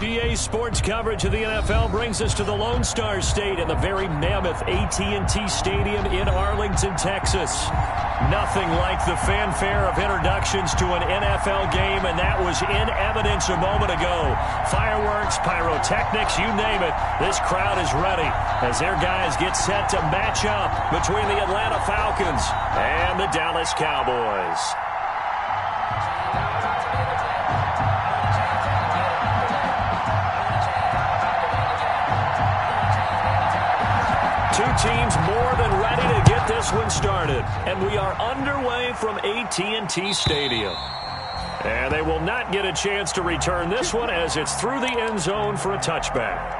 EA Sports coverage of the NFL brings us to the Lone Star State in the very mammoth AT&T Stadium in Arlington, Texas. Nothing like the fanfare of introductions to an NFL game, and that was in evidence a moment ago. Fireworks, pyrotechnics, you name it. This crowd is ready as their guys get set to match up between the Atlanta Falcons and the Dallas Cowboys. Two teams more than ready to get this one started. And we are underway from AT&T Stadium. And they will not get a chance to return this one as it's through the end zone for a touchback.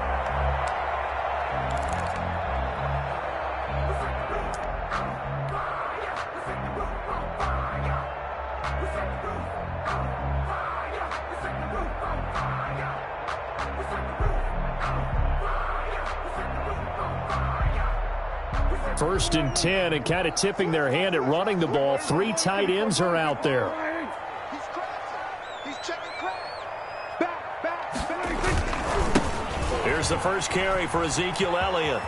First and 10, and kind of tipping their hand at running the ball. Three tight ends are out there. Here's the first carry for Ezekiel Elliott.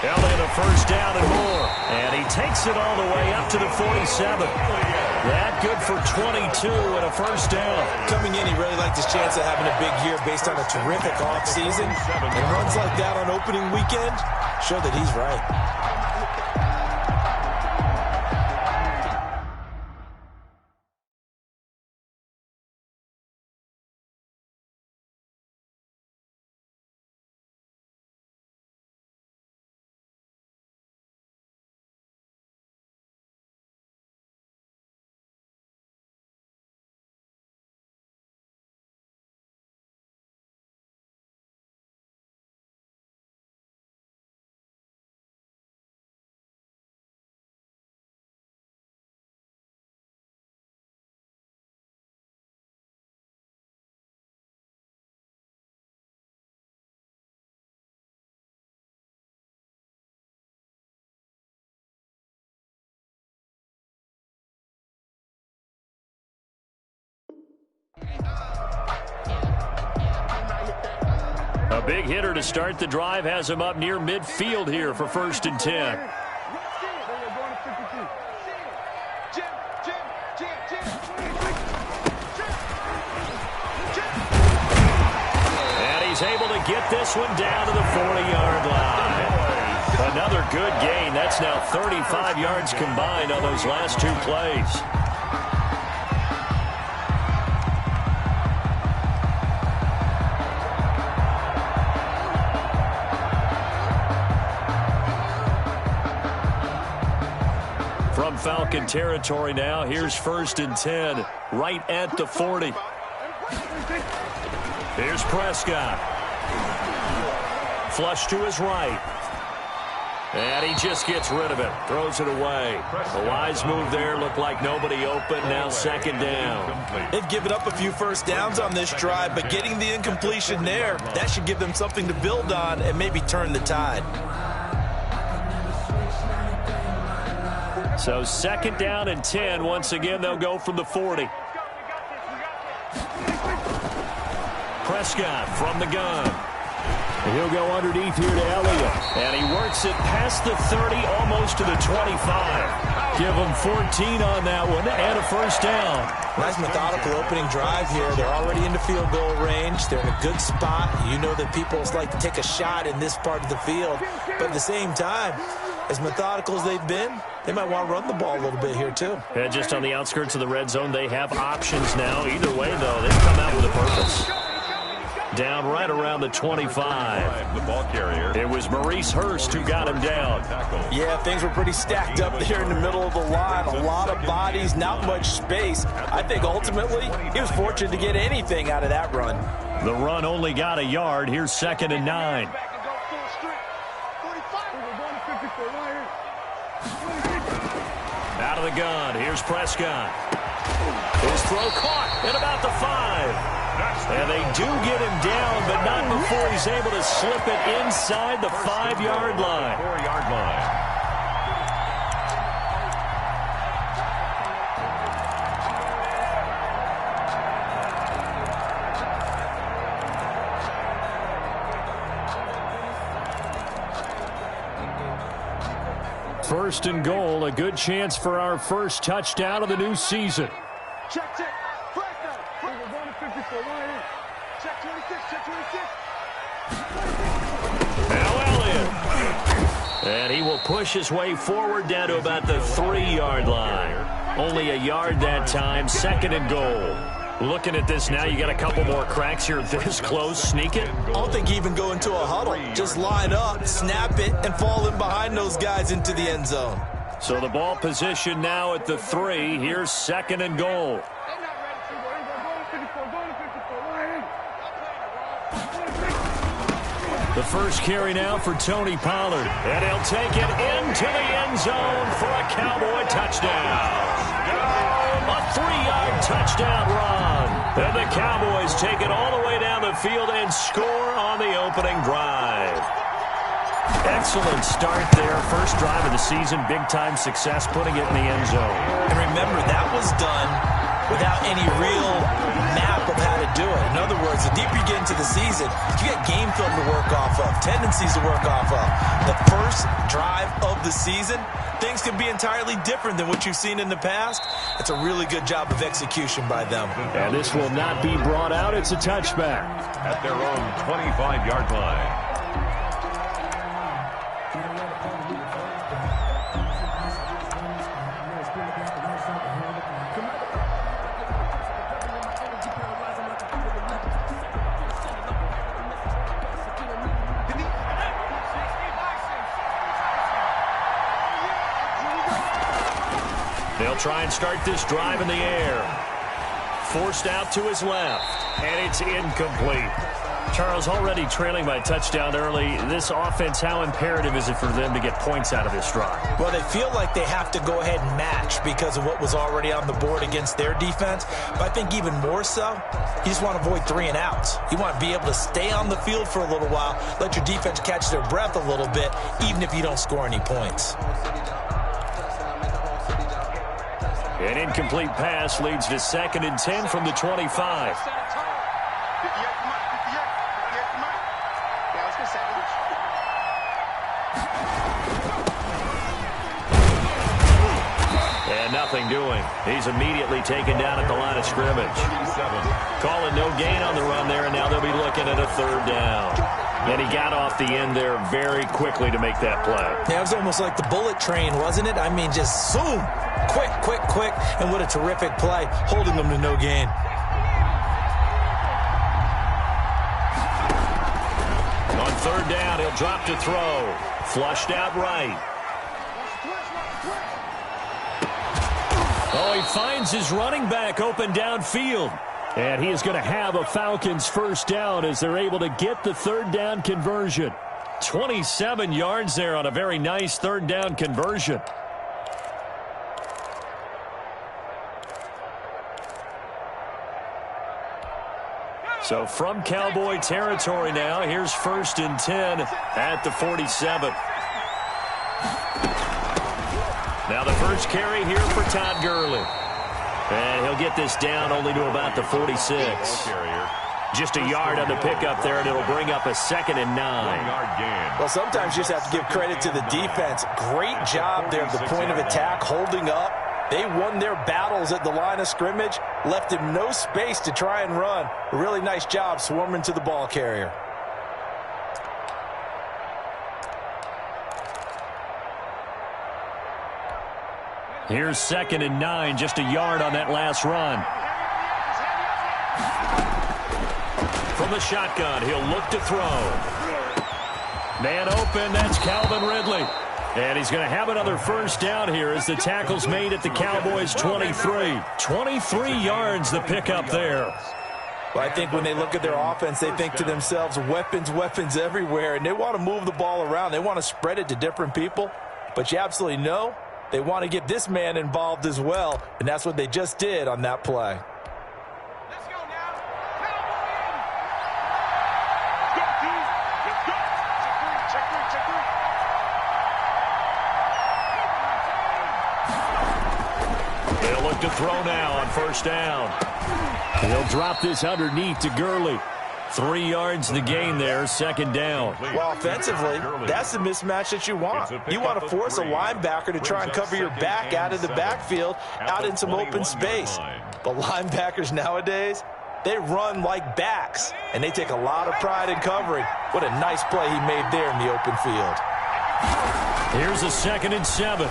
Elliott a first down and more. And he takes it all the way up to the 47. That good for 22 and a first down. Coming in, he really liked his chance of having a big year based on a terrific offseason. And runs like that on opening weekend show that he's right. A big hitter to start the drive has him up near midfield here for first and 10. And he's able to get this one down to the 40-yard line. Another good gain. That's now 35 yards combined on those last two plays. From Falcon territory now, here's first and 10, right at the 40. Here's Prescott. Flush to his right. And he just gets rid of it, throws it away. A wise move there, looked like nobody open, now second down. They've given up a few first downs on this drive, but getting the incompletion there, that should give them something to build on and maybe turn the tide. So second down and 10. Once again, they'll go from the 40. Prescott from the gun. And he'll go underneath here to Elliott. And he works it past the 30, almost to the 25. Give him 14 on that one and a first down. Nice methodical opening drive here. They're already into field goal range. They're in a good spot. You know that people like to take a shot in this part of the field. But at the same time, as methodical as they've been, they might want to run the ball a little bit here, too. Yeah, just on the outskirts of the red zone, they have options now. Either way, though, they've come out with a purpose. Down right around the 25. The ball carrier. It was Maurice Hurst who got him down. Yeah, things were pretty stacked up there in the middle of the line. A lot of bodies, not much space. I think ultimately he was fortunate to get anything out of that run. The run only got a yard. Here's second and 9. Out of the gun. Here's Prescott. His throw caught at about the 5. And they do get him down, but not before he's able to slip it inside the 5-yard line. 4-yard line. First and goal, a good chance for our first touchdown of the new season. Check. Flag down. We're going to 54. Check 26. Check 26. Now Elliott. And he will push his way forward down to about the 3-yard line. Only a yard that time. Second and goal. Looking at this now, you got a couple more cracks here this close. Sneak it. I don't think even go into a huddle. Just line up, snap it, and fall in behind those guys into the end zone. So the ball position now at the 3. Here's second and goal. The first carry now for Tony Pollard. And he'll take it into the end zone for a Cowboy touchdown. A 3-yard touchdown run. And the Cowboys take it all the way down the field and score on the opening drive. Excellent start there. First drive of the season. Big-time success putting it in the end zone. And remember, that was done without any real map of how to do it. In other words, the deeper you get into the season, you get game film to work off of, tendencies to work off of. The first drive of the season, things can be entirely different than what you've seen in the past. It's a really good job of execution by them. And this will not be brought out. It's a touchback. At their own 25-yard line. They'll try and start this drive in the air. Forced out to his left, and it's incomplete. Charles, already trailing by a touchdown early. This offense, how imperative is it for them to get points out of this drive? Well, they feel like they have to go ahead and match because of what was already on the board against their defense. But I think even more so, you just want to avoid 3 and outs. You want to be able to stay on the field for a little while, let your defense catch their breath a little bit, even if you don't score any points. An incomplete pass leads to second and 10 from the 25. And nothing doing. He's immediately taken down at the line of scrimmage. Call it no gain on the run there, and now they'll be looking at a third down. And he got off the end there very quickly to make that play. Yeah, it was almost like the bullet train, wasn't it? I mean, just zoom. Quick, and what a terrific play, holding them to no gain. On third down, he'll drop to throw. Flushed out right. Oh, he finds his running back open downfield. And he is going to have a Falcons first down as they're able to get the third down conversion. 27 yards there on a very nice third down conversion. So from Cowboy territory now, here's first and 10 at the 47. Now the first carry here for Todd Gurley. And he'll get this down only to about the 46. Just a yard on the pickup there, and it'll bring up a second and 9. Well, sometimes you just have to give credit to the defense. Great job there at the point of attack, holding up. They won their battles at the line of scrimmage, left him no space to try and run. A really nice job swarming to the ball carrier. Here's second and 9, just a yard on that last run. From the shotgun, he'll look to throw. Man open, that's Calvin Ridley. And he's going to have another first down here as the tackle's made at the Cowboys' 23. 23 yards the pickup there. Well, I think when they look at their offense, they think to themselves, weapons everywhere, and they want to move the ball around. They want to spread it to different people. But you absolutely know they want to get this man involved as well, and that's what they just did on that play. Let's go now. Let's go, team. Let's go. Check three. They'll look to throw now on first down. He'll drop this underneath to Gurley. 3 yards to gain there, second down. Well, offensively, that's the mismatch that you want. You want to force a linebacker to try and cover your back out of the backfield, out in some open space. But linebackers nowadays, they run like backs, and they take a lot of pride in covering. What a nice play he made there in the open field. Here's a 2nd and 7.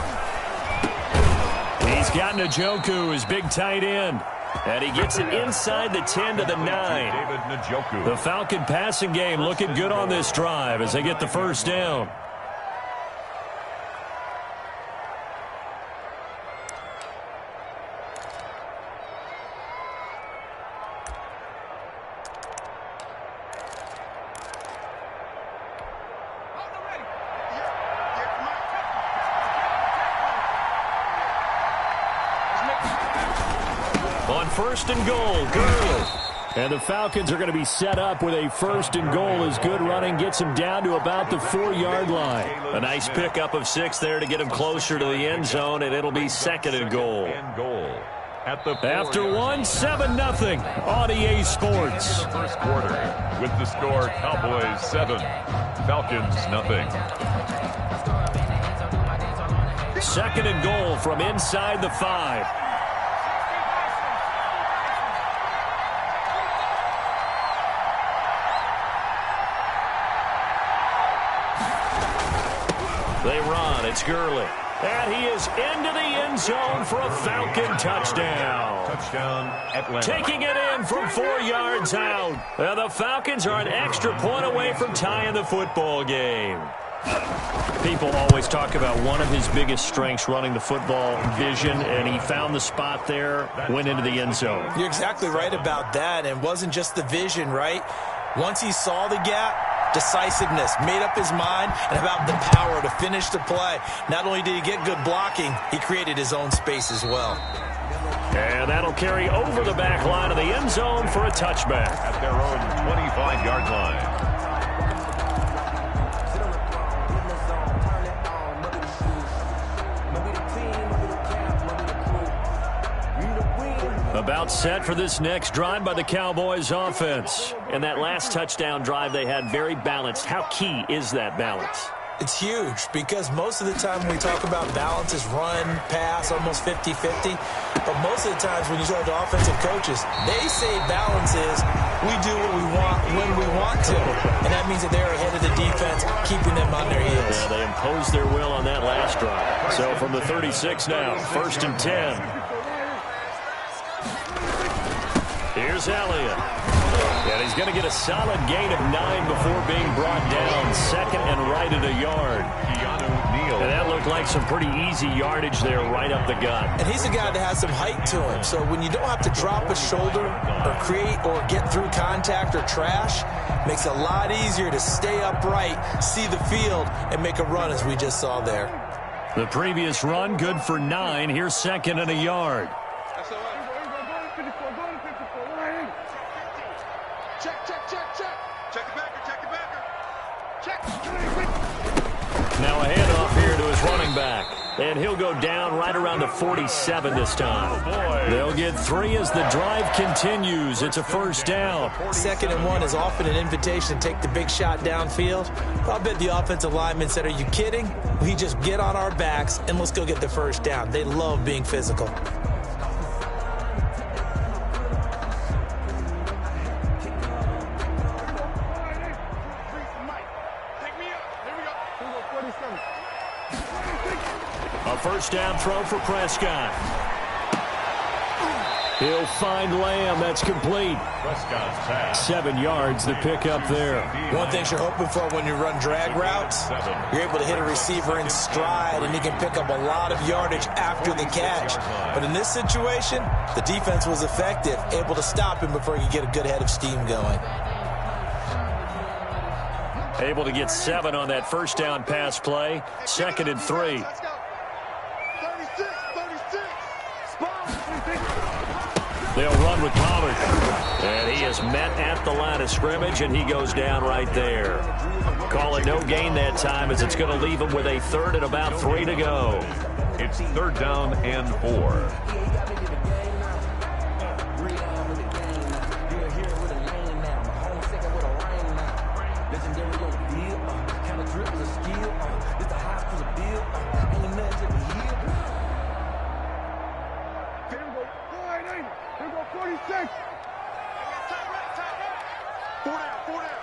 He's got Njoku, his big tight end. And he gets it inside the 10 to the 9. The Falcon passing game looking good on this drive as they get the first down. On 1st and goal, Gurley. And the Falcons are going to be set up with a 1st and goal as good running gets them down to about the 4-yard line. A nice pickup of 6 there to get them closer to the end zone, and it'll be 2nd and goal. After 1, 7-0 on EA Sports. First quarter with the score Cowboys 7, Falcons 0. 2nd and goal from inside the 5. They run. It's Gurley. And he is into the end zone for a Falcon touchdown. Touchdown, Atlanta. Taking it in from 4 yards out. And the Falcons are an extra point away from tying the football game. People always talk about one of his biggest strengths running the football, vision, and he found the spot there, went into the end zone. You're exactly right about that, and it wasn't just the vision, right? Once he saw the gap, decisiveness, made up his mind, and about the power to finish the play. Not only did he get good blocking, he created his own space as well. And that'll carry over the back line of the end zone for a touchback. At their own 25-yard line. About set for this next drive by the Cowboys offense. And that last touchdown drive they had very balanced. How key is that balance? It's huge because most of the time when we talk about balance is run, pass, almost 50-50. But most of the times when you talk to offensive coaches, they say balance is we do what we want when we want to. And that means that they're ahead of the defense, keeping them on their heels. Yeah, they imposed their will on that last drive. So from the 36 now, 1st and 10. Here's Elliott. And he's going to get a solid gain of 9 before being brought down. 2nd and right at a yard. And that looked like some pretty easy yardage there right up the gut. And he's a guy that has some height to him. So when you don't have to drop a shoulder or create or get through contact or trash, makes it a lot easier to stay upright, see the field, and make a run as we just saw there. The previous run good for 9. Here's 2nd and a yard. Now a handoff here to his running back. And he'll go down right around the 47 this time. They'll get 3 as the drive continues. It's a 1st down. 2nd and 1 is often an invitation to take the big shot downfield. I'll bet the offensive lineman said, are you kidding? We just get on our backs and let's go get the 1st down. They love being physical. A 1st down throw for Prescott. He'll find Lamb. That's complete. 7 yards, the pickup there. One thing you're hoping for when you run drag routes, you're able to hit a receiver in stride, and he can pick up a lot of yardage after the catch. But in this situation, the defense was effective, able to stop him before he could get a good head of steam going. Able to get 7 on that 1st down pass play. 2nd and 3. They'll run with Pollard. And he is met at the line of scrimmage, and he goes down right there. Call it no gain that time as it's going to leave him with a 3rd and about 3 to go. It's 3rd down and 4. drip is a skill. It's the hospital bill. Only man to the hill. Here we go. Wide angle. Here we go. 46. Four down.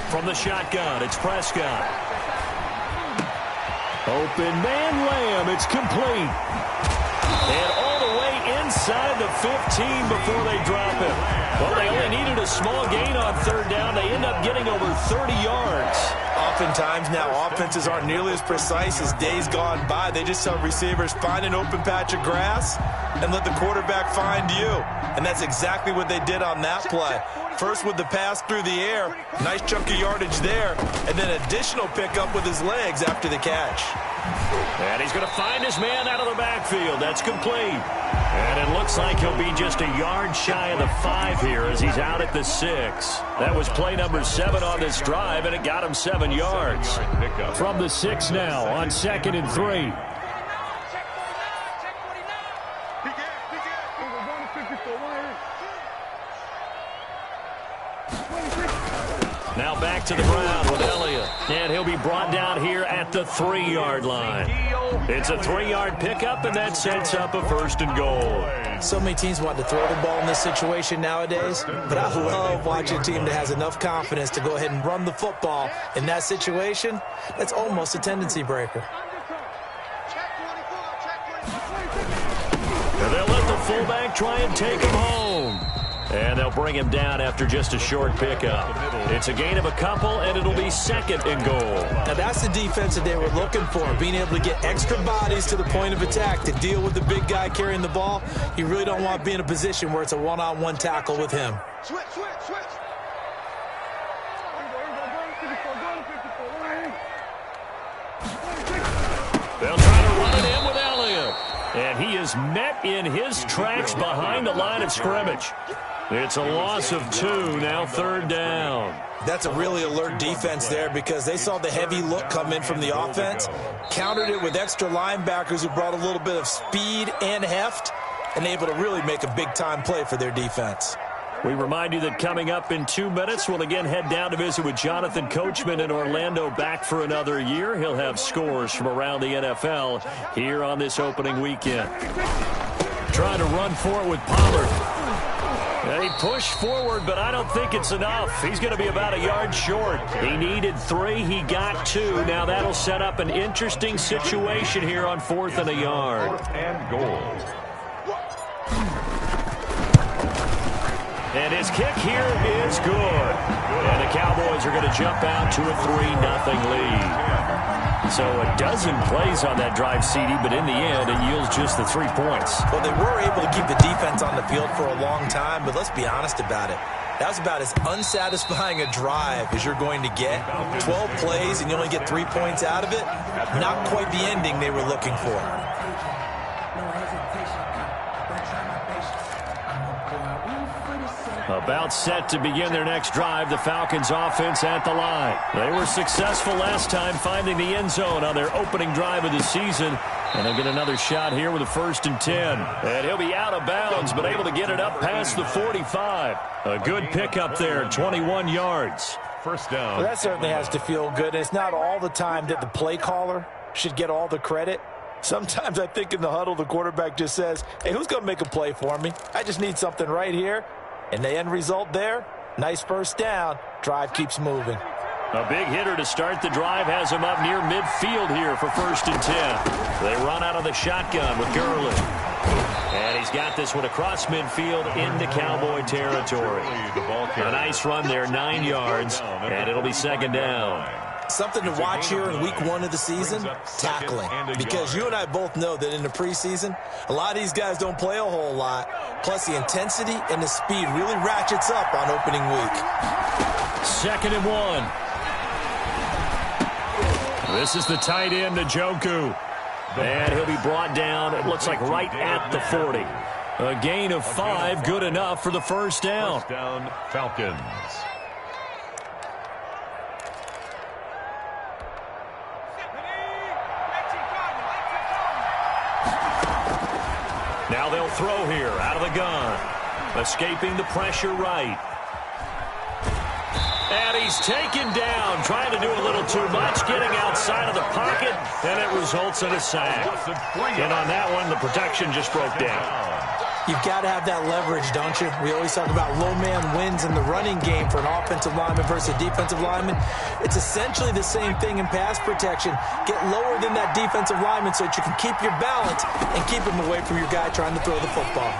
From the shotgun, it's Prescott. Open man, Lamb. It's complete. And all the way inside the 15 before they drop it. Well, they only needed a small gain on third down. They end up getting over 30 yards. Oftentimes now, offenses aren't nearly as precise as days gone by. They just tell receivers, find an open patch of grass and let the quarterback find you. And that's exactly what they did on that play. First with the pass through the air, nice chunk of yardage there, and then additional pickup with his legs after the catch. And he's going to find his man out of the backfield. That's complete. And it looks like he'll be just a yard shy of the 5 here as he's out at the 6. That was play number 7 on this drive, and it got him 7 yards. From the 6 now on 2nd and 3. Now back to the ground with Elliott. And he'll be brought down here at the 3-yard line. It's a 3-yard pickup, and that sets up a 1st and goal. So many teams want to throw the ball in this situation nowadays, but I love watching a team that has enough confidence to go ahead and run the football in that situation. That's almost a tendency breaker. And they'll let the fullback try and take him home. And they'll bring him down after just a short pickup. It's a gain of a couple, and it'll be 2nd and goal. Now that's the defense that they were looking for, being able to get extra bodies to the point of attack to deal with the big guy carrying the ball. You really don't want to be in a position where it's a one-on-one tackle with him. Switch. They'll try to run it in with Elliott. And he is met in his tracks behind the line of scrimmage. It's a loss of 2, now 3rd down. That's a really alert defense there because they saw the heavy look come in from the offense, countered it with extra linebackers who brought a little bit of speed and heft, and able to really make a big-time play for their defense. We remind you that coming up in 2 minutes, we'll again head down to visit with Jonathan Coachman in Orlando, back for another year. He'll have scores from around the NFL here on this opening weekend. Trying to run for it with Pollard. He pushed forward, but I don't think it's enough. He's going to be about a yard short. He needed 3. He got 2. Now that'll set up an interesting situation here on 4th and a yard. 4th and goal. And his kick here is good. And the Cowboys are going to jump out to a 3-0 lead. So a dozen plays on that drive, CD, but in the end, it yields just the 3 points. Well, they were able to keep the defense on the field for a long time, but let's be honest about it. That was about as unsatisfying a drive as you're going to get. 12 plays and you only get 3 points out of it. Not quite the ending they were looking for. About set to begin their next drive, the Falcons offense at the line. They were successful last time finding the end zone on their opening drive of the season. And they'll get another shot here with a 1st and 10. And he'll be out of bounds, but able to get it up past the 45. A good pickup there, 21 yards. 1st down. Well, that certainly has to feel good. It's not all the time that the play caller should get all the credit. Sometimes I think in the huddle, the quarterback just says, hey, who's going to make a play for me? I just need something right here. And the end result there, nice 1st down. Drive keeps moving. A big hitter to start the drive has him up near midfield here for 1st and 10. They run out of the shotgun with Gurley. And he's got this one across midfield into Cowboy territory. A nice run there, 9 yards, and it'll be 2nd down. Something to watch here in week 1 of the season, tackling. Because you and I both know that in the preseason, a lot of these guys don't play a whole lot. Plus, the intensity and the speed really ratchets up on opening week. 2nd and 1. This is the tight end, Njoku. And he'll be brought down, it looks like right at the 40. A gain of 5, good enough for the 1st down. 1st down, Falcons. Now they'll throw here out of the gun. Escaping the pressure right. And he's taken down, trying to do a little too much, getting outside of the pocket, and it results in a sack. And on that one, the protection just broke down. You've got to have that leverage, don't you? We always talk about low man wins in the running game for an offensive lineman versus a defensive lineman. It's essentially the same thing in pass protection. Get lower than that defensive lineman so that you can keep your balance and keep him away from your guy trying to throw the football.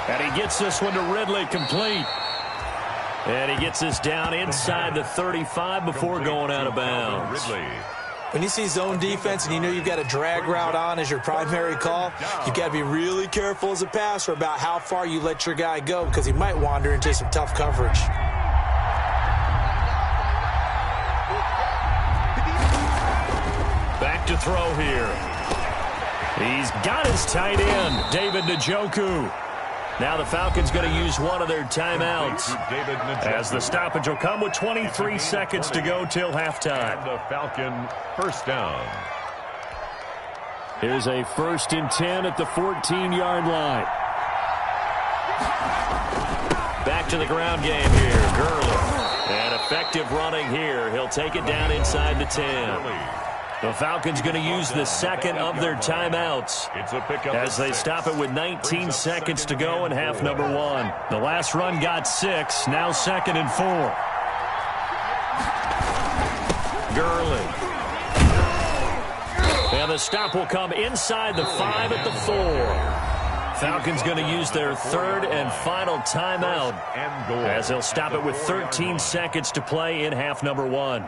And he gets this one to Ridley, complete. And he gets this down inside the 35 before going out of bounds. When you see zone defense and you know you've got a drag route on as your primary call, you've got to be really careful as a passer about how far you let your guy go because he might wander into some tough coverage. Back to throw here. He's got his tight end, David Njoku. Now the Falcons going to use one of their timeouts as the stoppage will come with 23 seconds to go till halftime. The Falcon first down. Here's a 1st and 10 at the 14-yard line. Back to the ground game here. Gurley. And effective running here. He'll take it down inside the 10. The Falcons going to use the second of their timeouts as they stop it with 19 seconds to go in half number 1. The last run got 6, now 2nd and 4. Gurley. And the stop will come inside the 5 at the 4. Falcons going to use their 3rd and final timeout as they'll stop it with 13 seconds to play in half number 1.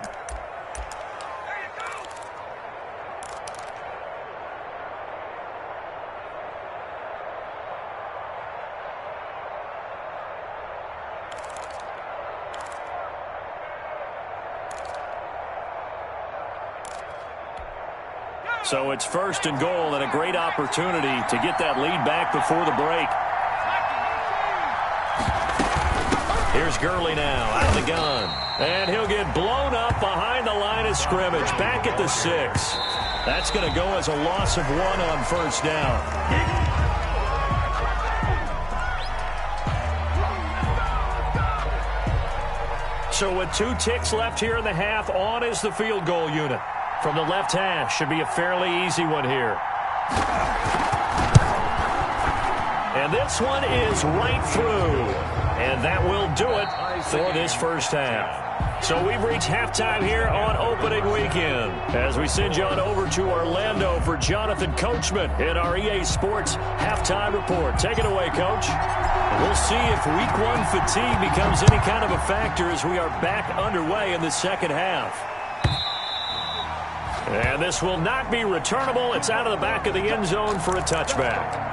So it's 1st and goal and a great opportunity to get that lead back before the break. Here's Gurley now out of the gun. And he'll get blown up behind the line of scrimmage. Back at the 6. That's going to go as a loss of 1 on 1st down. So with 2 ticks left here in the half, on is the field goal unit. From the left hash, should be a fairly easy one here. And this one is right through. And that will do it for this first half. So we've reached halftime here on opening weekend as we send you on over to Orlando for Jonathan Coachman in our EA Sports Halftime Report. Take it away, Coach. We'll see if Week 1 fatigue becomes any kind of a factor as we are back underway in the second half. And this will not be returnable. It's out of the back of the end zone for a touchback.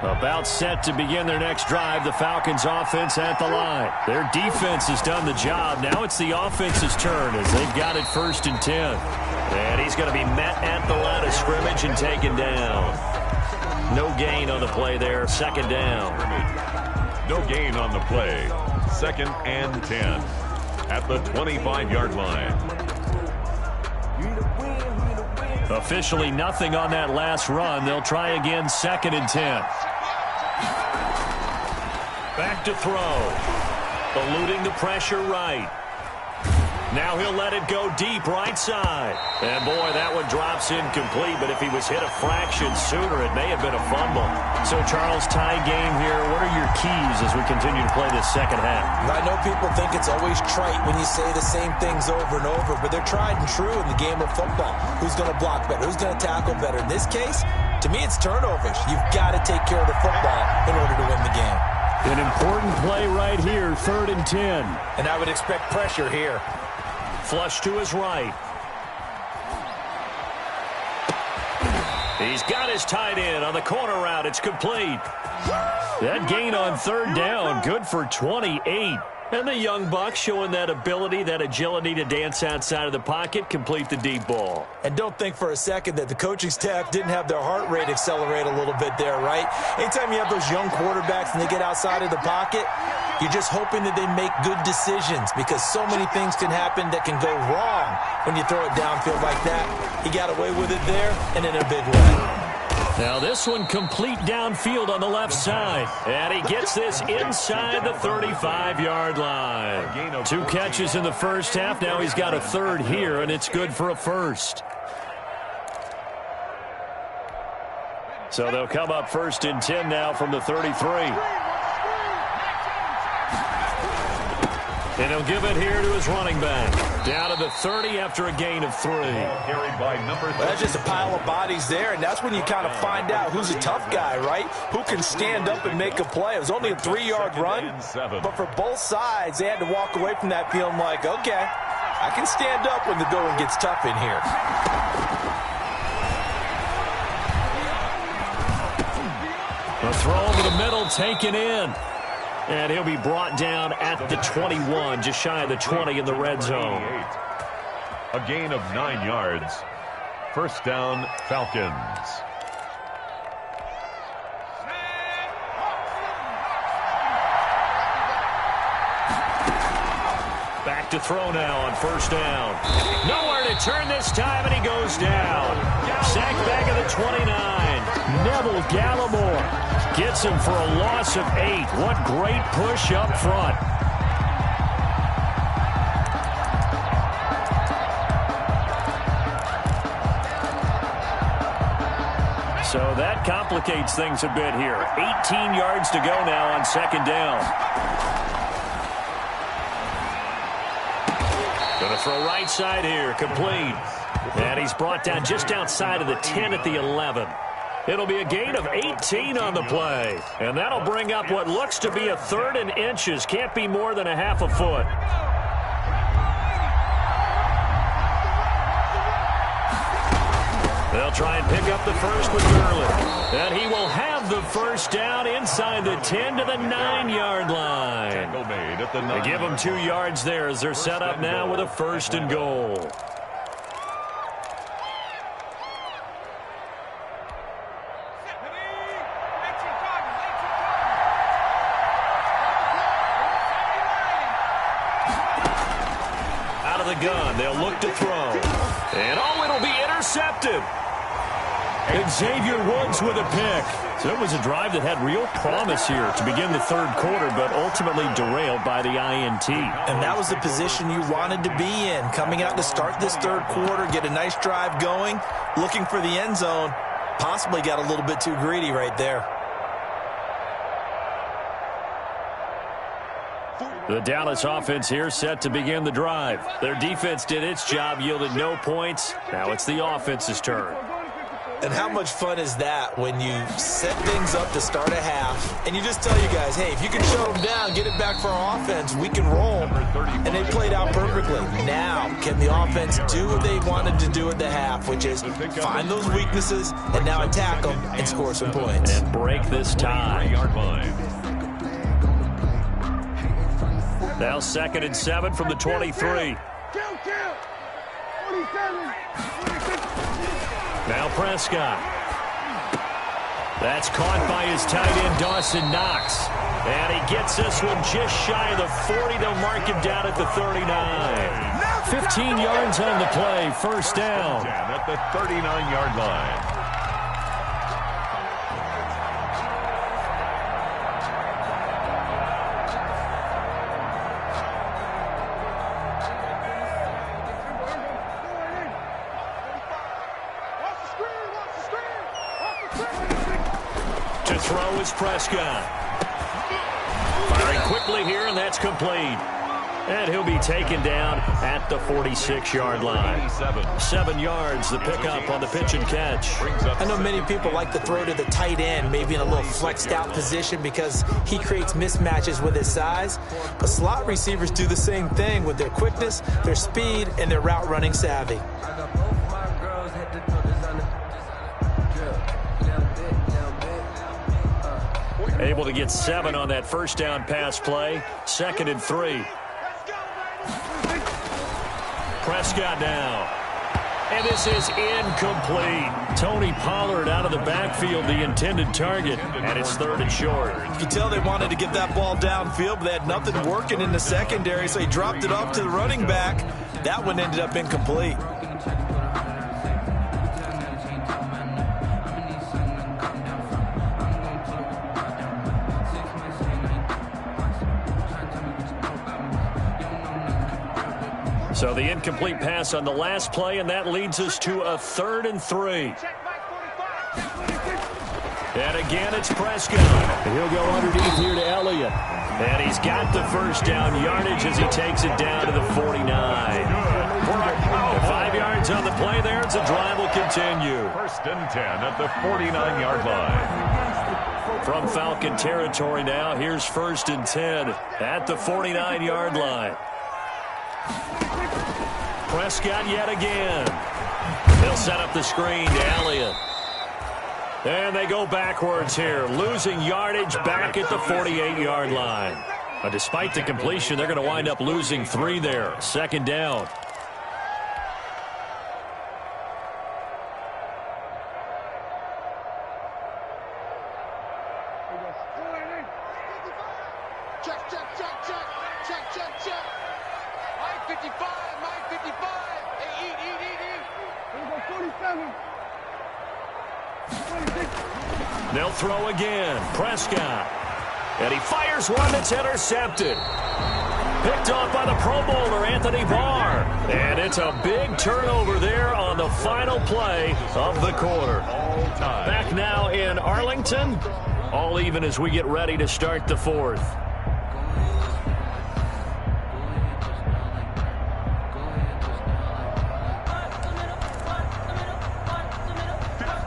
About set to begin their next drive, the Falcons offense at the line. Their defense has done the job. Now it's the offense's turn as they've got it 1st and 10. And he's going to be met at the line of scrimmage and taken down. No gain on the play there. 2nd down. No gain on the play. 2nd and 10 at the 25-yard line. Officially nothing on that last run. They'll try again 2nd and 10. Back to throw. Eluding the pressure right. Now he'll let it go deep right side. And boy, that one drops incomplete, but if he was hit a fraction sooner, it may have been a fumble. So, Charles, tie game here. What are your keys as we continue to play this second half? I know people think it's always trite when you say the same things over and over, but they're tried and true in the game of football. Who's going to block better? Who's going to tackle better? In this case, to me, it's turnovers. You've got to take care of the football in order to win the game. An important play right here, 3rd and 10. And I would expect pressure here. Flush to his right. He's got his tight end on the corner route. It's complete. That gain on 3rd down, good for 28. And the young buck showing that ability, that agility to dance outside of the pocket, complete the deep ball. And don't think for a second that the coaching staff didn't have their heart rate accelerate a little bit there, right? Anytime you have those young quarterbacks and they get outside of the pocket, you're just hoping that they make good decisions because so many things can happen that can go wrong when you throw it downfield like that. He got away with it there and in a big way. Now this one complete downfield on the left side. And he gets this inside the 35-yard line. 2 catches in the first half. Now he's got a third here, and it's good for a first. So they'll come up 1st and 10 now from the 33. And he'll give it here to his running back. Down to the 30 after a gain of 3. Carried by number 30. That's just a pile of bodies there, and that's when you kind of find out who's a tough guy, right? Who can stand up and make a play. It was only a 3-yard run, but for both sides, they had to walk away from that feeling like, okay, I can stand up when the going gets tough in here. A throw over the middle taken in. And he'll be brought down at the 21, just shy of the 20 in the red zone. A gain of 9 yards. First down, Falcons. Back to throw now on first down. Nowhere to turn this time, and he goes down. Sack back of the 29. Neville Gallimore gets him for a loss of 8. What great push up front. So that complicates things a bit here. 18 yards to go now on second down. Going to throw right side here, complete. And he's brought down just outside of the 10 at the 11. It'll be a gain of 18 on the play. And that'll bring up what looks to be a 3rd and inches. Can't be more than a half a foot. They'll try and pick up the first with Gurley. And he will have the first down inside the 10 to the 9-yard line. They give him 2 yards there as they're set up now with a 1st and goal. Out of the gun, they'll look to throw. And it'll be intercepted. Xavier Woods with a pick. So it was a drive that had real promise here to begin the 3rd quarter, but ultimately derailed by the INT. And that was the position you wanted to be in. Coming out to start this 3rd quarter, get a nice drive going, looking for the end zone. Possibly got a little bit too greedy right there. The Dallas offense here set to begin the drive. Their defense did its job, yielded no points. Now it's the offense's turn. And how much fun is that when you set things up to start a half and you just tell you guys, hey, if you can shut them down, get it back for our offense, we can roll. And they played out perfectly. Now, can the offense do what they wanted to do at the half, which is find those weaknesses and now attack them and score some points. And break this tie. Now 2nd and 7 from the 23. Now Prescott. That's caught by his tight end, Dawson Knox. And he gets this one just shy of the 40. They'll mark him down at the 39. 15 yards on the play, first down. At the 39-yard line. To throw is Prescott. Firing quickly here, and that's complete. And he'll be taken down at the 46-yard line. 7 yards, the pickup on the pitch and catch. I know many people like to throw to the tight end, maybe in a little flexed out position because he creates mismatches with his size. But slot receivers do the same thing with their quickness, their speed, and their route running savvy. Able to get 7 on that first down pass play. 2nd and 3. Prescott now. And this is incomplete. Tony Pollard out of the backfield, the intended target. And it's 3rd and short. You can tell they wanted to get that ball downfield, but they had nothing working in the secondary, so he dropped it off to the running back. That one ended up incomplete. So the incomplete pass on the last play, and that leads us to a 3rd and 3. And again, it's Prescott. He'll go underneath here to Elliott. And he's got the first down yardage as he takes it down to the 49. 5 yards on the play there. It's a drive will continue. 1st and 10 at the 49-yard line. From Falcon territory now, here's 1st and 10 at the 49-yard line. Prescott yet again. They'll set up the screen to Elliott. And they go backwards here, losing yardage back at the 48-yard line. But despite the completion, they're going to wind up losing 3 there. 2nd down. They'll throw again. Prescott. And he fires one that's intercepted. Picked off by the Pro Bowler, Anthony Barr. And it's a big turnover there on the final play of the quarter. Back now in Arlington. All even as we get ready to start the 4th.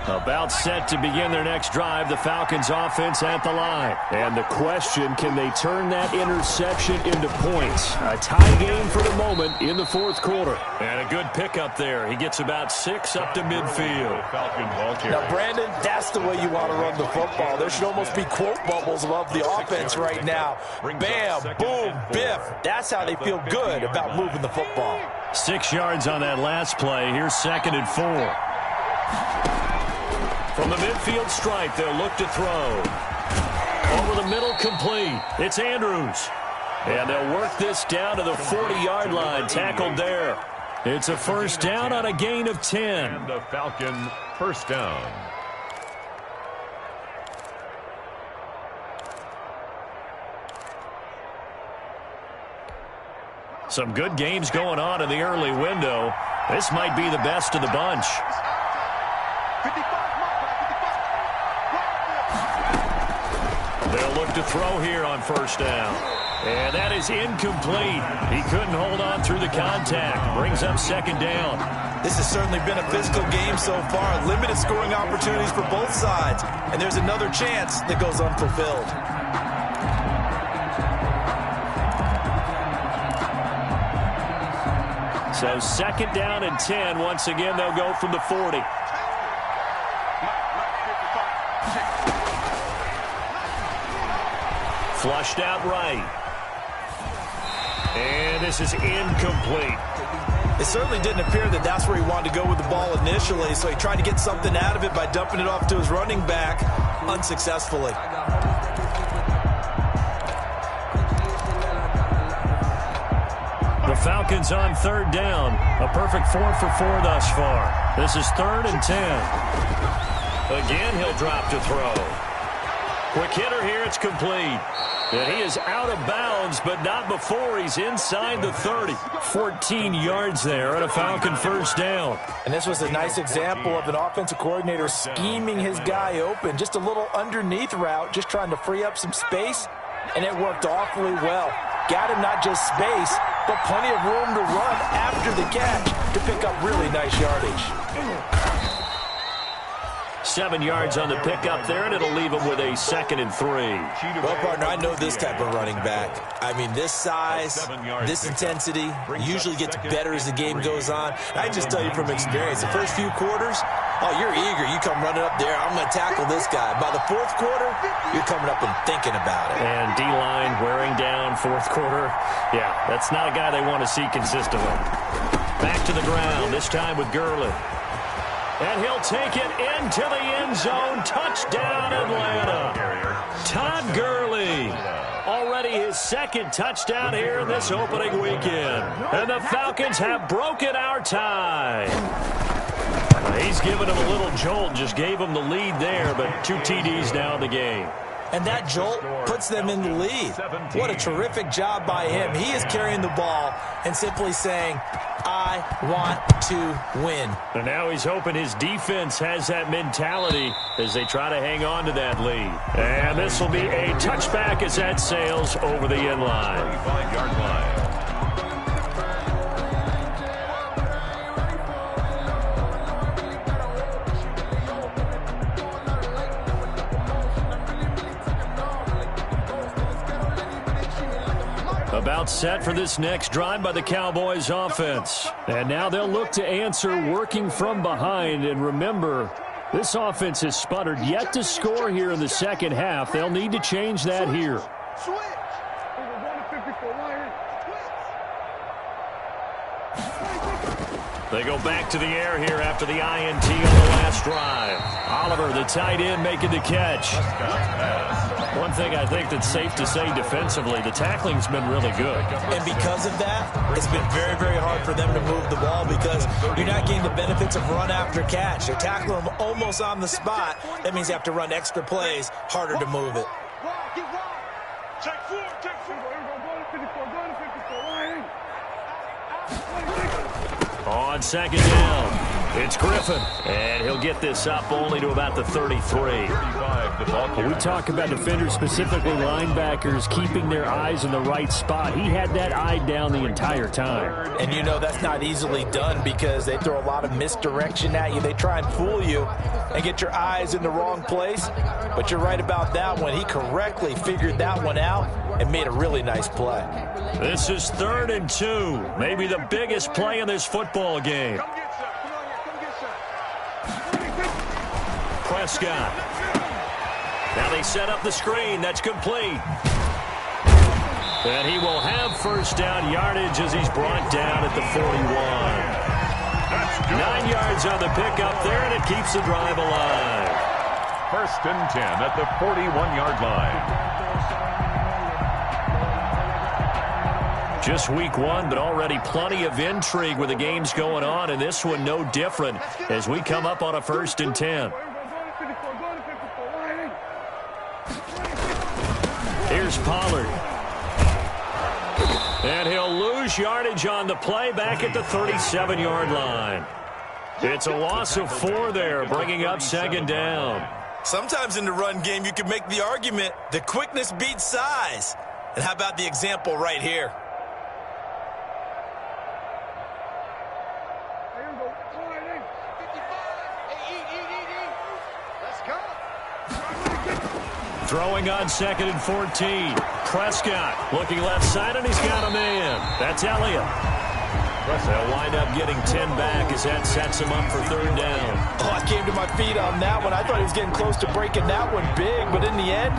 About set to begin their next drive, the Falcons offense at the line. And the question, can they turn that interception into points? A tie game for the moment in the 4th quarter. And a good pickup there. He gets about 6 up to midfield. Now, Brandon, that's the way you want to run the football. There should almost be quote bubbles above the offense right now. Bam, boom, biff. That's how they feel good about moving the football. 6 yards on that last play. Here's 2nd and 4. From the midfield stripe, they'll look to throw. Over the middle, complete. It's Andrews. And they'll work this down to the 40-yard line. Tackled there. It's a 1st down on a gain of 10. And the Falcon 1st down. Some good games going on in the early window. This might be the best of the bunch. They'll look to throw here on 1st down. And that is incomplete. He couldn't hold on through the contact. Brings up 2nd down. This has certainly been a physical game so far. Limited scoring opportunities for both sides. And there's another chance that goes unfulfilled. So 2nd down and 10. Once again, they'll go from the 40. Flushed out right. And this is incomplete. It certainly didn't appear that that's where he wanted to go with the ball initially, so he tried to get something out of it by dumping it off to his running back unsuccessfully. The Falcons on 3rd down. A perfect 4 for 4 thus far. This is 3rd and 10. Again, he'll drop to throw. Quick hitter here, it's complete. And he is out of bounds, but not before he's inside the 30. 14 yards there and a Falcon 1st down. And this was a nice example of an offensive coordinator scheming his guy open. Just a little underneath route, just trying to free up some space, and it worked awfully well. Got him not just space, but plenty of room to run after the catch to pick up really nice yardage. 7 yards on the pickup there, and it'll leave him with a 2nd and 3. Well, partner, I know this type of running back. I mean, this size, this intensity usually gets better as the game goes on. I just tell you from experience, the first few quarters, oh, you're eager. You come running up there, I'm going to tackle this guy. By the 4th quarter, you're coming up and thinking about it. And D-line wearing down 4th quarter. Yeah, that's not a guy they want to see consistently. Back to the ground, this time with Gurley. And he'll take it into the end zone. Touchdown, Atlanta. Todd Gurley. Already his 2nd touchdown here in this opening weekend. And the Falcons have broken our tie. He's given him a little jolt. Just gave him the lead there, but 2 TDs now in the game. and that jolt puts them in the lead. What a terrific job by him. He is carrying the ball and simply saying, I want to win. And now he's hoping his defense has that mentality as they try to hang on to that lead. And this will be a touchback as that sails over the end line. 35-yard line. About set for this next drive by the Cowboys offense. And now they'll look to answer working from behind. And remember, this offense has sputtered yet to score here in the second half. They'll need to change that here. They go back to the air here after the INT on the last drive. Oliver, the tight end, making the catch. One thing I think that's safe to say defensively, the tackling's been really good. And because of that, it's been very, very hard for them to move the ball because you're not getting the benefits of run after catch. They're tackling them almost on the spot. That means you have to run extra plays, harder to move it. Take four. On second down, it's Griffin, and he'll get this up only to about the 33. We talk about defenders, specifically linebackers, keeping their eyes in the right spot. He had that eye down the entire time. And you know that's not easily done because they throw a lot of misdirection at you. They try and fool you and get your eyes in the wrong place. But you're right about that one. He correctly figured that one out and made a really nice play. This is 3rd and 2, maybe the biggest play in this football game. Prescott. Now they set up the screen. That's complete. And he will have first down yardage as he's brought down at the 41. 9 yards on the pickup there, and it keeps the drive alive. 1st and 10 at the 41-yard line. Just week 1, but already plenty of intrigue with the games going on, and this one no different as we come up on a 1st and 10. Here's Pollard. And he'll lose yardage on the play back at the 37-yard line. It's a loss of 4 there, bringing up 2nd down. Sometimes in the run game, you can make the argument that quickness beats size. And how about the example right here? Throwing on 2nd and 14. Prescott looking left side, and he's got a man. That's Elliott. They'll wind up getting 10 back as that sets him up for 3rd down. Oh, I came to my feet on that one. I thought he was getting close to breaking that one big, but in the end,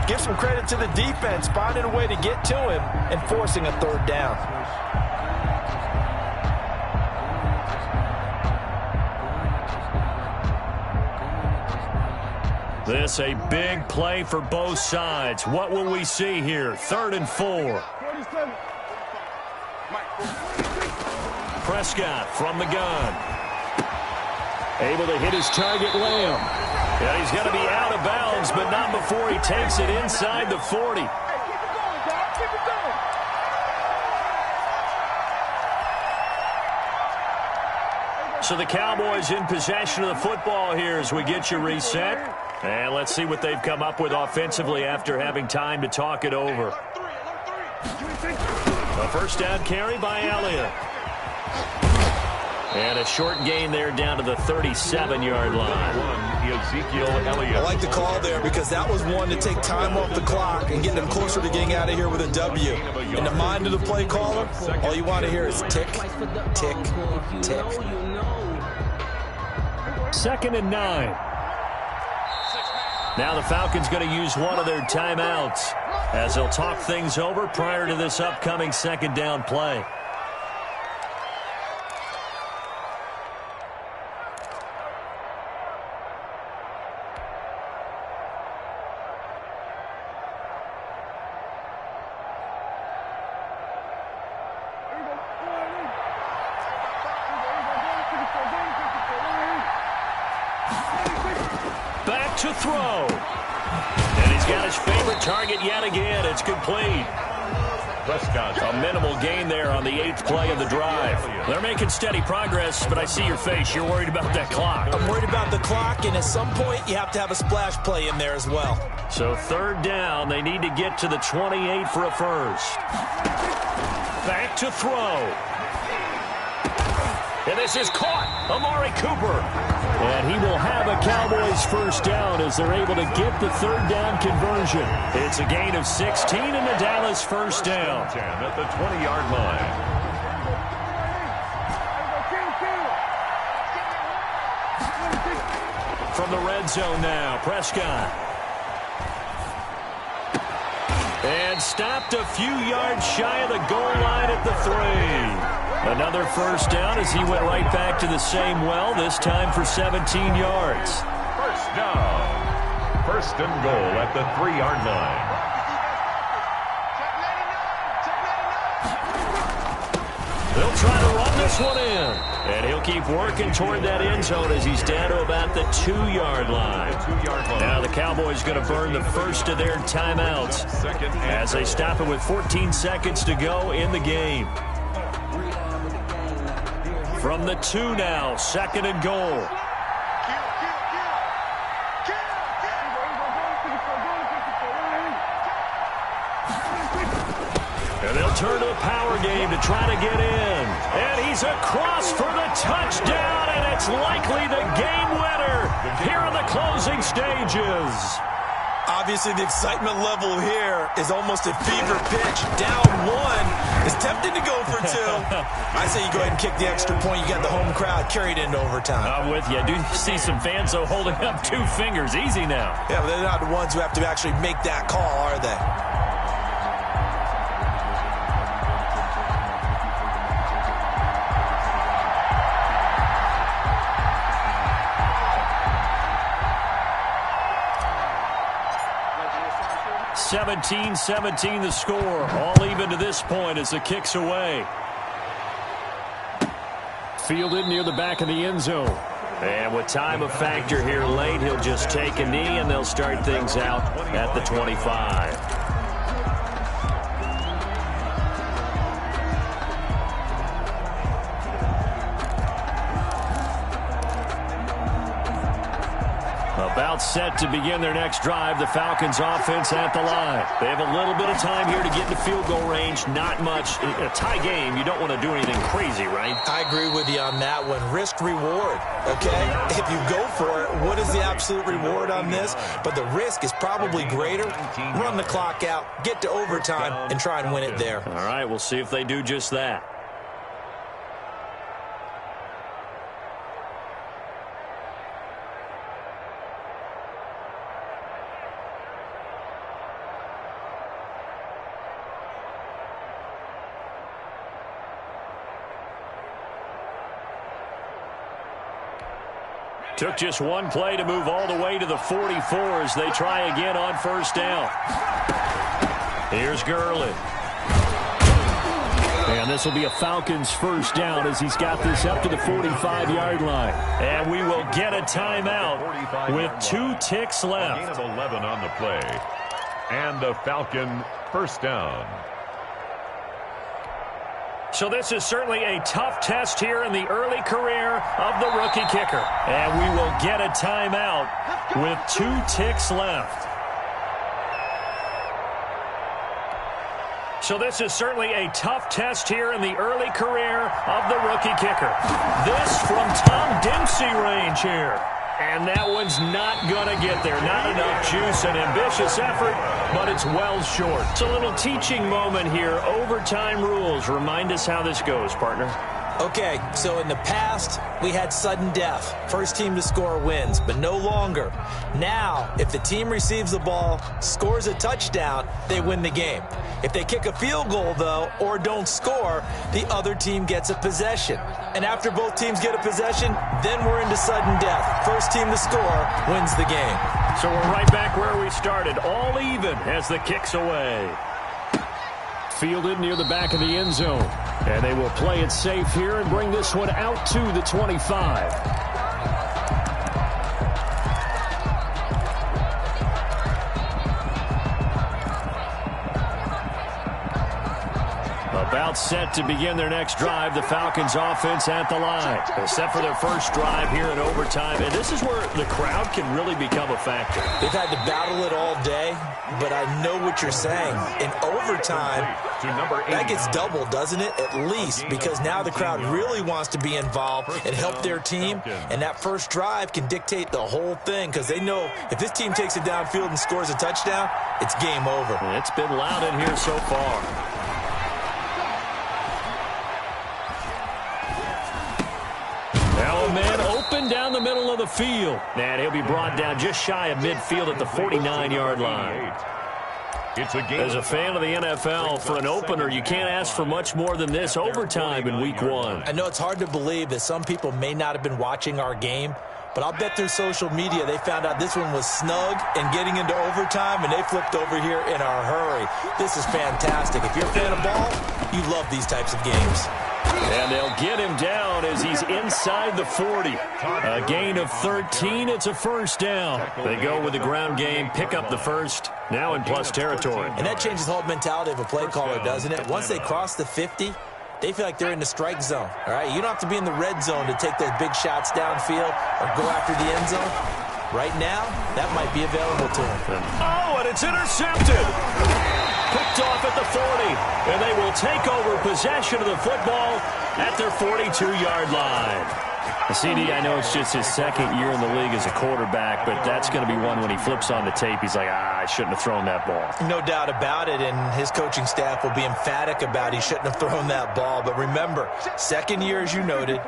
give some credit to the defense, finding a way to get to him and forcing a 3rd down. This a big play for both sides. What will we see here? 3rd and 4. Prescott from the gun. Able to hit his target, Lamb. Yeah, he's going to be out of bounds, but not before he takes it inside the 40. So the Cowboys in possession of the football here as we get you reset. And let's see what they've come up with offensively after having time to talk it over. A first down carry by Elliott. And a short gain there down to the 37-yard line. Ezekiel Elliott. I like the call there because that was one to take time off the clock and get them closer to getting out of here with a W. In the mind of the play caller, all you want to hear is tick, tick, tick. 2nd and 9. Now the Falcons going to use one of their timeouts as they'll talk things over prior to this upcoming 2nd down play. Back to throw. And he's got his favorite target yet again. It's complete. A minimal gain there on the 8th play of the drive. They're making steady progress, but I see your face. You're worried about that clock. I'm worried about the clock, and at some point, you have to have a splash play in there as well. So 3rd down, they need to get to the 28 for a first. Back to throw. And this is caught. Amari Cooper. And he will have a Cowboys first down as they're able to get the 3rd down conversion. It's a gain of 16 and the Dallas first down. 10 at the 20-yard line. From the red zone now, Prescott. And stopped a few yards shy of the goal line at the 3. Another first down as he went right back to the same well, this time for 17 yards. First down. First and goal at the 3-yard line. They'll try to run this one in. And he'll keep working toward that end zone as he's down to about the 2-yard line. Now the Cowboys going to burn the first of their timeouts as they stop it with 14 seconds to go in the game. From the 2 now, 2nd and goal. And they'll turn to the power game to try to get in. And he's across for the touchdown, and it's likely the game winner here in the closing stages. Obviously, the excitement level here is almost at fever pitch. Down 1 is tempted to go for 2. I say you go ahead and kick the extra point. You got the home crowd carried into overtime. I'm with you. I do see some fans, though, holding up 2 fingers. Easy now. Yeah, but they're not the ones who have to actually make that call, are they? 17-17 the score. All even to this point as the kick's away. Fielded near the back of the end zone. And with time a factor here late, he'll just take a knee and they'll start things out at the 25. About set to begin their next drive. The Falcons offense at the line. They have a little bit of time here to get into field goal range. Not much. In a tie game, you don't want to do anything crazy, right? I agree with you on that one. Risk reward, okay? If you go for it, what is the absolute reward on this? But the risk is probably greater. Run the clock out, get to overtime, and try and win it there. All right, we'll see if they do just that. Took just one play to move all the way to the 44 as they try again on first down. Here's Gurley. And this will be a Falcons first down as he's got this up to the 45-yard line. And we will get a timeout with 2 ticks left. Gain of 11 on the play. And a Falcon first down. So this is certainly a tough test here in the early career of the rookie kicker. And we will get a timeout with 2 ticks left. So this is certainly a tough test here in the early career of the rookie kicker. This from Tom Dempsey range here. And that one's not going to get there. Not enough juice. An ambitious effort, but it's well short. It's a little teaching moment here. Overtime rules. Remind us how this goes, partner. Okay, so in the past, we had sudden death. First team to score wins, but no longer. Now, if the team receives the ball, scores a touchdown, they win the game. If they kick a field goal, though, or don't score, the other team gets a possession. And after both teams get a possession, then we're into sudden death. First team to score wins the game. So we're right back where we started, all even as the kick's away. Fielded near the back of the end zone. And they will play it safe here and bring this one out to the 25. About set to begin their next drive, the Falcons offense at the line. Set for their first drive here in overtime, and this is where the crowd can really become a factor. They've had to battle it all day, but I know what you're saying. In overtime, that gets doubled, doesn't it? At least, because now the crowd really wants to be involved and help their team, and that first drive can dictate the whole thing because they know if this team takes it downfield and scores a touchdown, it's game over. It's been loud in here so far. Now a man open down the middle of the field. And he'll be brought down just shy of midfield at the 49-yard line. As a fan of the NFL, for an opener, you can't ask for much more than this overtime in Week 1. I know it's hard to believe that some people may not have been watching our game, but I'll bet through social media they found out this one was snug and getting into overtime, and they flipped over here in a hurry. This is fantastic. If you're a fan of ball, you love these types of games. And they'll get him down as he's inside the 40. A gain of 13. It's a first down. They go with the ground game, pick up the first, now in plus territory. And that changes the whole mentality of a play caller, doesn't it? Once they cross the 50, they feel like they're in the strike zone. All right, you don't have to be in the red zone to take those big shots downfield or go after the end zone. Right now, that might be available to them. Oh, and it's intercepted. Picked off at the 40, and they will take over possession of the football at their 42-yard line. CD, I know it's just his second year in the league as a quarterback, but that's going to be one when he flips on the tape, he's like, I shouldn't have thrown that ball. No doubt about it, and his coaching staff will be emphatic about he shouldn't have thrown that ball. But remember, second year, as you noted,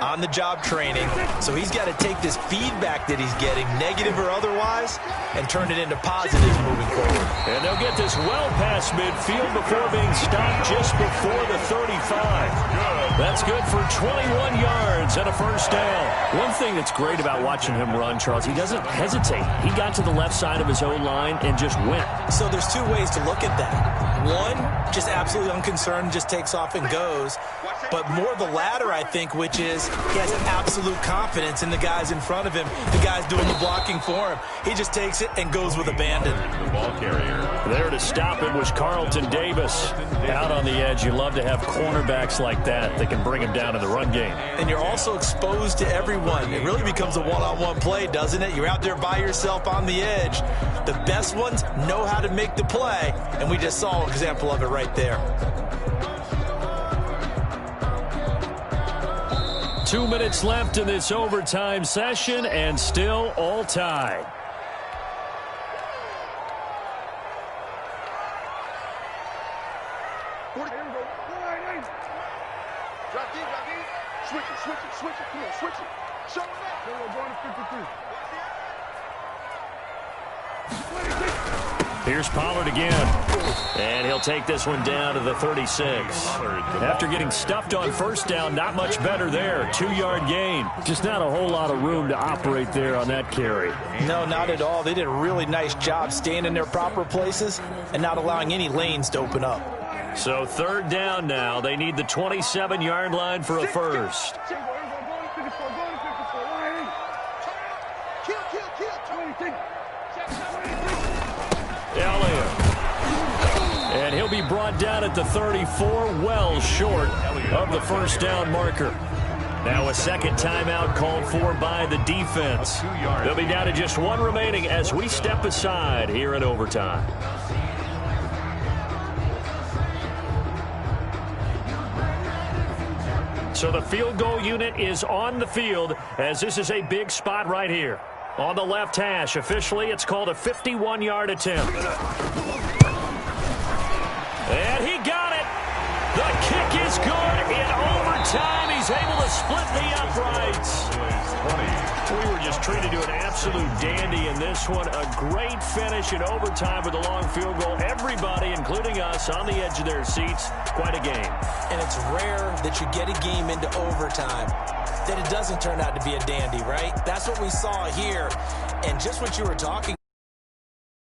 on-the-job training, so he's got to take this feedback that he's getting, negative or otherwise, and turn it into positives moving forward. And they'll get this well past midfield before being stopped just before the 35. That's good for 21 yards and a first down. One thing that's great about watching him run, Charles, he doesn't hesitate. He got to the left side of his own line and just went. So there's two ways to look at that. One, just absolutely unconcerned, just takes off and goes. But more the latter, I think, which is he has absolute confidence in the guys in front of him, the guys doing the blocking for him. He just takes it and goes with abandon. The ball carrier. There to stop it was Carlton Davis. Out on the edge, you love to have cornerbacks like that that can bring him down in the run game. And you're also exposed to everyone. It really becomes a one-on-one play, doesn't it? You're out there by yourself on the edge. The best ones know how to make the play, and we just saw an example of it right there. 2 minutes left in this overtime session, and still all tied. Switch it. Come on, switch it. Show it up. We're going to 53. Here's Pollard again. And he'll take this one down to the 36. After getting stuffed on first down, not much better there. 2-yard gain. Just not a whole lot of room to operate there on that carry. No, not at all. They did a really nice job staying in their proper places and not allowing any lanes to open up. So third down now. They need the 27-yard line for a first. Elliott. And he'll be brought down at the 34, well short of the first down marker. Now a second timeout called for by the defense. They'll be down to just one remaining as we step aside here in overtime. So the field goal unit is on the field as this is a big spot right here. On the left hash, officially, it's called a 51-yard attempt. And he got it. The kick is good in overtime. He's able to split the uprights. We were just treated to an absolute dandy in this one. A great finish in overtime with a long field goal. Everybody, including us, on the edge of their seats. Quite a game. And it's rare that you get a game into overtime that it doesn't turn out to be a dandy, right? That's what we saw here. And just what you were talking